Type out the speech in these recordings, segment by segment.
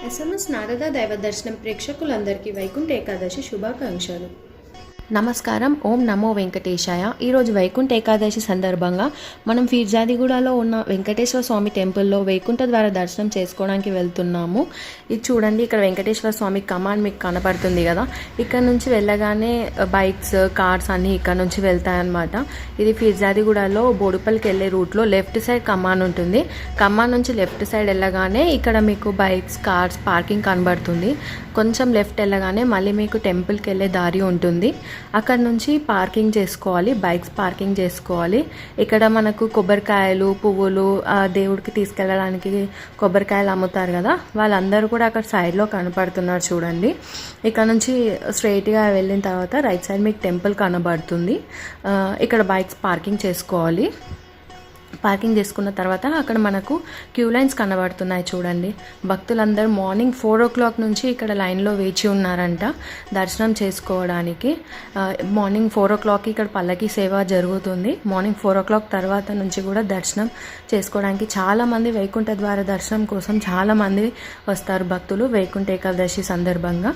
SMS Narada దైవ దర్శనం ప్రేక్షకులందరికీ వైకుంఠ ఏకాదశి శుభాకాంక్షలు. నమస్కారం. ఓం నమో వెంకటేశాయ. ఈరోజు వైకుంఠ ఏకాదశి సందర్భంగా మనం ఫిర్జాదిగూడలో ఉన్న వెంకటేశ్వర స్వామి టెంపుల్లో వైకుంఠ ద్వార దర్శనం చేసుకోవడానికి వెళ్తున్నాము. ఇది చూడండి, ఇక్కడ వెంకటేశ్వర స్వామి కమాండ్ మీకు కనపడుతుంది కదా. ఇక్కడ నుంచి వెళ్ళగానే బైక్స్, కార్స్ అన్నీ ఇక్కడ నుంచి వెళ్తాయన్నమాట. ఇది ఫిర్జాదిగూడలో బోడుపల్లికి వెళ్ళే రూట్లో లెఫ్ట్ సైడ్ కమాన్ ఉంటుంది. కమాన్ నుంచి లెఫ్ట్ సైడ్ వెళ్ళగానే ఇక్కడ మీకు బైక్స్, కార్స్ పార్కింగ్ కనబడుతుంది. కొంచెం లెఫ్ట్ వెళ్ళగానే మళ్ళీ మీకు టెంపుల్కి వెళ్ళే దారి ఉంటుంది. అక్కడ నుంచి పార్కింగ్ చేసుకోవాలి, బైక్స్ పార్కింగ్ చేసుకోవాలి. ఇక్కడ మనకు కొబ్బరికాయలు, పువ్వులు, దేవుడికి తీసుకెళ్ళడానికి కొబ్బరికాయలు అమ్ముతారు కదా, వాళ్ళందరూ కూడా అక్కడ సైడ్లో కనపడుతున్నారు చూడండి. ఇక్కడ నుంచి స్ట్రైట్గా వెళ్ళిన తర్వాత రైట్ సైడ్ మీకు టెంపుల్ కనబడుతుంది. ఇక్కడ బైక్స్ పార్కింగ్ చేసుకోవాలి. పార్కింగ్ చేసుకున్న తర్వాత అక్కడ మనకు క్యూ లైన్స్ కనబడుతున్నాయి చూడండి. భక్తులందరూ మార్నింగ్ 4 o'clock నుంచి ఇక్కడ లైన్లో వేచి ఉన్నారంట దర్శనం చేసుకోవడానికి. మార్నింగ్ 4 o'clock ఇక్కడ పల్లకి సేవ జరుగుతుంది. మార్నింగ్ 4 o'clock తర్వాత నుంచి కూడా దర్శనం చేసుకోవడానికి చాలామంది వైకుంఠ ద్వార దర్శనం కోసం చాలామంది వస్తారు భక్తులు వైకుంఠ ఏకాదశి సందర్భంగా.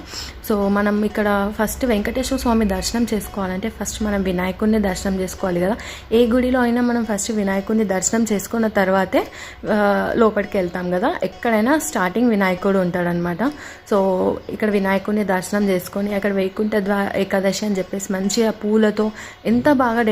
సో మనం ఇక్కడ ఫస్ట్ వెంకటేశ్వర స్వామి దర్శనం చేసుకోవాలంటే ఫస్ట్ మనం వినాయకుడిని దర్శనం చేసుకోవాలి కదా. ఏ గుడిలో అయినా మనం ఫస్ట్ వినాయకుడిని దర్శనం చేసుకున్న తర్వాతే లోపలికి వెళ్తాం కదా. ఎక్కడైనా స్టార్టింగ్ వినాయకుడు ఉంటాడనమాట. సో ఇక్కడ వినాయకుడిని దర్శనం చేసుకొని అక్కడ వైకుంఠ ద్వార ఏకాదశి అని చెప్పేసి మంచిగా పూలతో ఎంత బాగా